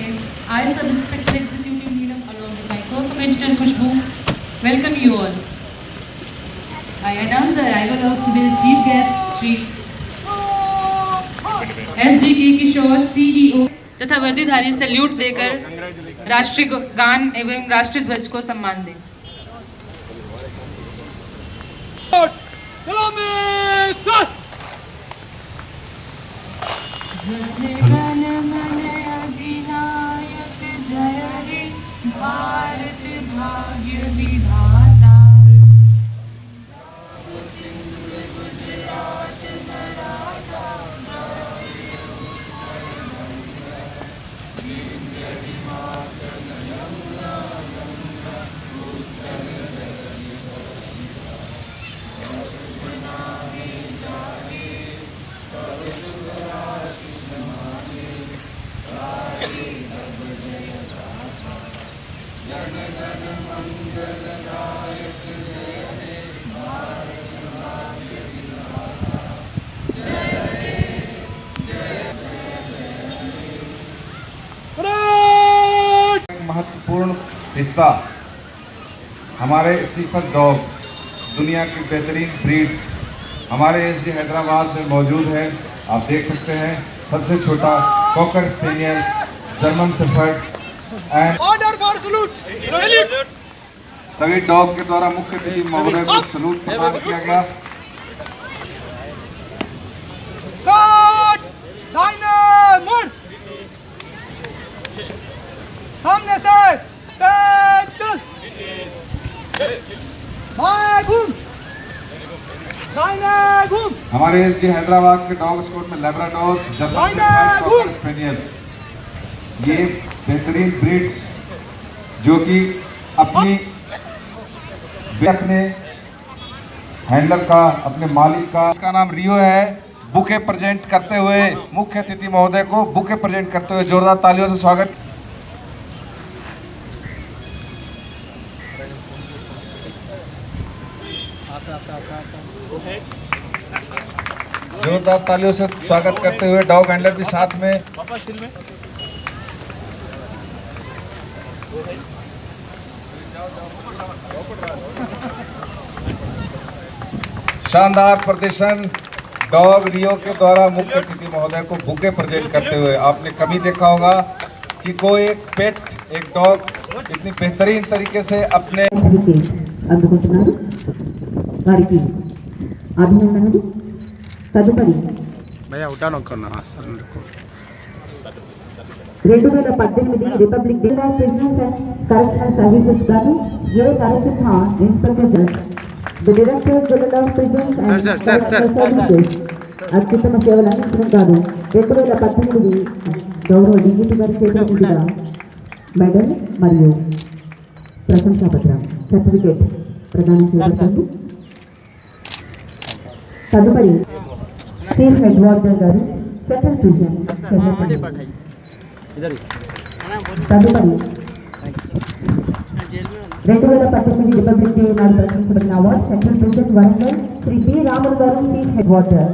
Head, I, Sub-Inspector Executive Neelam, along with my co-commentator Khushbu, welcome you all. I announce the arrival of today's chief guest, Shri S.G.K. Kishore, CEO, तथा वर्दीधारी salute देकर राष्ट्रीय गान एवं राष्ट्रीय ध्वज को सम्मान दें। जनगण मन अधिनायक जय हे भारत भाग्य विधाता। गुजरात मराठा हिमाचल यमुना गंगा उत्कल महत्वपूर्ण हिस्सा हमारे सीफर डॉग्स, दुनिया की बेहतरीन ब्रीड्स हमारे एसडी हैदराबाद में मौजूद है। आप देख सकते हैं सबसे छोटा cocker spaniel, German shepherd and order for salute. सभी डॉग के द्वारा मुख्य अतिथि महोदय को सैल्यूट प्रदान किया गया। सामने से चल घूम। हमारे एसडी हैदराबाद के डॉग स्क्वाड में लैब्राडोर्स, जर्मन शेफर्ड, कॉकर स्पेनियल, ये बेहतरीन ब्रीड्स जो कि अपने हैंडलर का, अपने मालिक का, इसका नाम रियो है, बुके प्रेजेंट करते हुए मुख्य अतिथि महोदय को बुके प्रेजेंट करते हुए जोरदार तालियों से स्वागत। जोरदार तालियों से स्वागत करते हुए डॉग हैंडलर भी साथ में। शानदार प्रदर्शन डॉग रियो के द्वारा मुख्य अतिथि महोदय को बुके प्रेजेंट करते हुए। आपने कभी देखा होगा कि कोई एक पेट, एक डॉग इतनी बेहतरीन तरीके से अपने అభినందనలు తదుపరి భయ్యా ఉంటాను కొన్నా sir 2018 republic day of business and correctional services గారు A Narasimha inspector general the director general of business and services అత్యుత్తమ సేవలు అందించడం గాను 2018 గౌరవ డీజీపీ గారి చేతుల మీదుగా మెడల్ మరియు ప్రశంసా పత్రం సర్టిఫికేట్ ప్రదానం చేయబడింది। తదుపరి చీఫ్ హెడ్ వార్డర్ గారు సెంట్రల్ ప్రిజన్ తదుపరి 2018 రిపబ్లిక్ డే నాడు ప్రకటించబడిన award central prison Warangal Shri B Ramulu గారు chief head warder.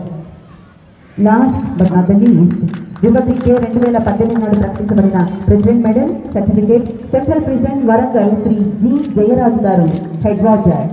Last but not the least republic day 2018 నాడు ప్రకటించబడిన president medal certificate central prison Warangal Shri G Jayaraju గారు హెడ్ వార్డర్।